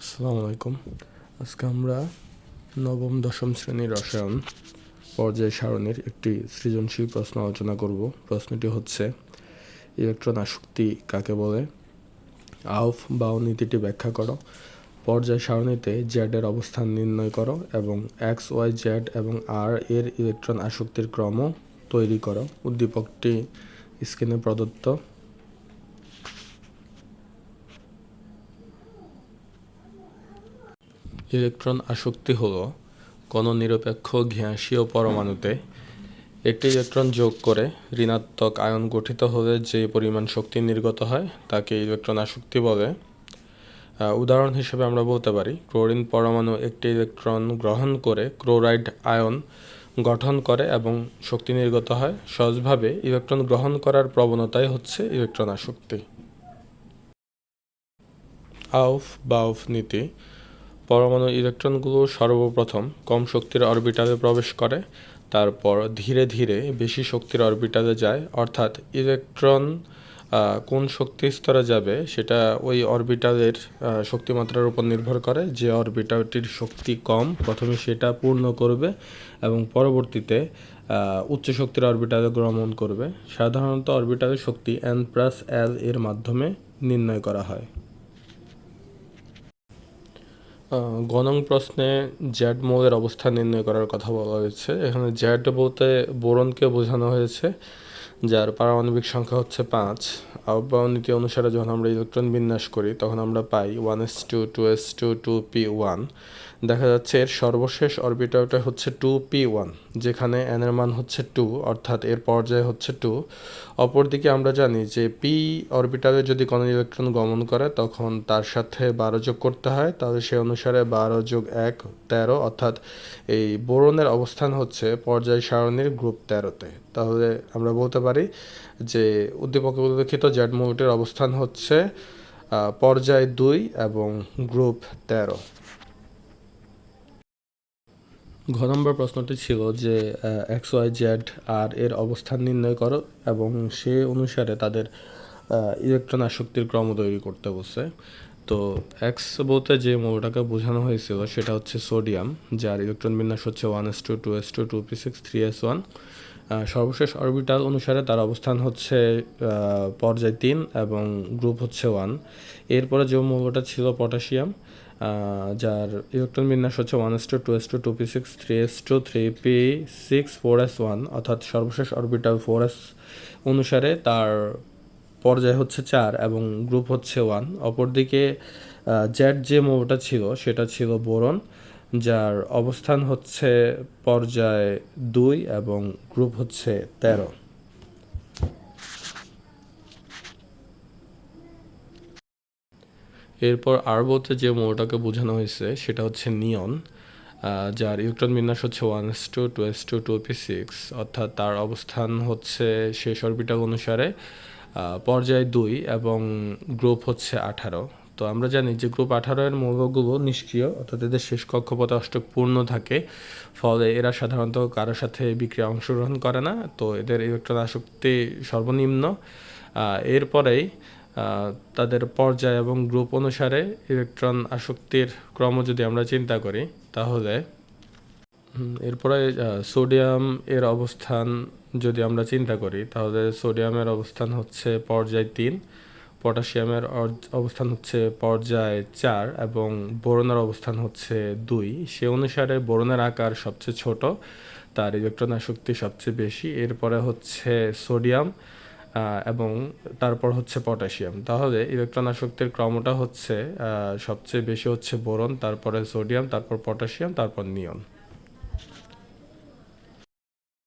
আসসালামু আলাইকুম। আজকে আমরা নবম দশম শ্রেণীর রসায়ন পর্যায় সারণীর একটি সৃজনশীল প্রশ্ন আলোচনা করব। প্রশ্নটি হচ্ছে, ইলেকট্রন আসক্তি কাকে বলে? আউফ বাও নীতিটি ব্যাখ্যা করো। পর্যায় সারণীতে জেড এর অবস্থান নির্ণয় করো এবং এক্স ওয়াই জেড এবং আর এর ইলেকট্রন আসক্তির ক্রম তৈরি করো। উদ্দীপকটি স্ক্রিনে প্রদত্ত। ইলেকট্রন আসক্তি হল কোনো নিরপেক্ষ গ্যাসীয় পরমাণুতে একটি ইলেকট্রন যোগ করে ঋণাত্মক আয়ন গঠিত হলে যে পরিমাণ শক্তি নির্গত হয় তাকে ইলেকট্রন আসক্তি বলে। উদাহরণ হিসেবে আমরা বলতে পারি, ক্লোরিন পরমাণু একটি ইলেকট্রন গ্রহণ করে ক্লোরাইড আয়ন গঠন করে এবং শক্তি নির্গত হয়। সহজভাবে ইলেকট্রন গ্রহণ করার প্রবণতাই হচ্ছে ইলেকট্রন আসক্তি। আউফ বাউফ নীতি: পরমাণু ইলেকট্রনগুলো সর্বপ্রথম কম শক্তির অরবিটালে প্রবেশ করে, তারপর ধীরে ধীরে বেশি শক্তির অরবিটালে যায়। অর্থাৎ ইলেকট্রন কোন শক্তি স্তরে যাবে সেটা ওই অরবিটালের শক্তিমাত্রার উপর নির্ভর করে। যে অরবিটালটির শক্তি কম প্রথমে সেটা পূর্ণ করবে এবং পরবর্তীতে উচ্চ শক্তির অরবিটালে গমন করবে। সাধারণত অরবিটালের শক্তি n+l এর মাধ্যমে নির্ণয় করা হয়। গণং প্রশ্নে জ্যাড মৌলের অবস্থান নির্ণয় করার কথা বলা হয়েছে। এখানে জ্যাড বলতে বোরনকে বোঝানো হয়েছে, যার পারমাণবিক সংখ্যা হচ্ছে 5। আহ্বায়ন নীতি অনুসারে যখন আমরা ইলেকট্রন বিন্যাস করি তখন আমরা পাই 1s2 2s2 2p1। দেখা যাচ্ছে এর সর্বশেষ অরবিটালটা হচ্ছে 2p1, যেখানে n এর মান হচ্ছে 2, অর্থাৎ এর পর্যায় হচ্ছে 2। অপরদিকে আমরা জানি যে পি অরবিটালে যদি কোনো ইলেকট্রন গমন করে তখন তার সাথে 12 যোগ করতে হয়, তাহলে সে অনুসারে 12 যোগ 1 13, অর্থাৎ এই বোরনের অবস্থান হচ্ছে পর্যায় সারণীর গ্রুপ 13-তে। তাহলে আমরা বলতে পারি যে উদ্দীপকে উল্লেখিত জ্যাড মৌলটির অবস্থান হচ্ছে পর্যায় 2 এবং গ্রুপ 13। ঘ নম্বর প্রশ্নটি ছিল যে এক্স ওয়াই জেড আর এর অবস্থান নির্ণয় করো এবং সে অনুসারে তাদের ইলেকট্রন আসক্তির ক্রম তৈরি করতে বলছে। তো এক্স বলতে যে মৌলটাকে বোঝানো হয়েছিল সেটা হচ্ছে সোডিয়াম, যার ইলেকট্রন বিন্যাস হচ্ছে 1s2 2s2 2p6 3s1। সর্বশেষ অরবিটাল অনুসারে তার অবস্থান হচ্ছে পর্যায় 3 এবং গ্রুপ হচ্ছে 1। এরপরে যে মৌলটা ছিল পটাশিয়াম, যার ইলেকট্রন বিন্যাস হচ্ছে 1s2 2s2 2p6 3s2 3p6 4s1, অর্থাৎ সর্বশেষ অরবিটাল 4s অনুসারে তার পর্যায় হচ্ছে 4 এবং গ্রুপ হচ্ছে 1। অপরদিকে জেড যে মৌলটা ছিল সেটা ছিল বোরন, যার অবস্থান হচ্ছে পর্যায় 2 এবং গ্রুপ হচ্ছে 13। এরপর আর বলতে যে মৌলটাকে বোঝানো হয়েছে সেটা হচ্ছে নিয়ন, যার ইলেকট্রন বিন্যাস হচ্ছে 1s2 2s2 2p6, অর্থাৎ তার অবস্থান হচ্ছে শেষ অরবিটাল অনুসারে পর্যায় 2 এবং গ্রুপ হচ্ছে 18। তো আমরা জানি যে গ্রুপ 18 এর মৌলগুলো নিষ্ক্রিয়, অর্থাৎ এদের শেষ কক্ষপথে অষ্টক পূর্ণ থাকে, ফলে এরা সাধারণত কারোর সাথে বিক্রিয়া অংশগ্রহণ করে না। তো এদের ইলেকট্রন আসক্তি সর্বনিম্ন। এরপরেই তাদের পর্যায় এবং গ্রুপ অনুসারে ইলেকট্রন আসক্তির ক্রম যদি আমরা চিন্তা করি তাহলে এরপরে সোডিয়াম এর অবস্থান যদি আমরা চিন্তা করি তাহলে সোডিয়ামের অবস্থান হচ্ছে পর্যায় 3, পটাশিয়ামের অবস্থান হচ্ছে পর্যায় 4 এবং বোরনের অবস্থান হচ্ছে 2। সে অনুসারে বোরনের আকার সবচেয়ে ছোট, তার ইলেকট্রন আসক্তি সবচেয়ে বেশি। এরপরে হচ্ছে সোডিয়াম এবং তারপর হচ্ছে পটাশিয়াম। তাহলে ইলেকট্রন আসক্তির ক্রমটা হচ্ছে সবচেয়ে বেশি হচ্ছে বোরন, তারপরে সোডিয়াম, তারপর পটাশিয়াম, তারপর নিয়ন।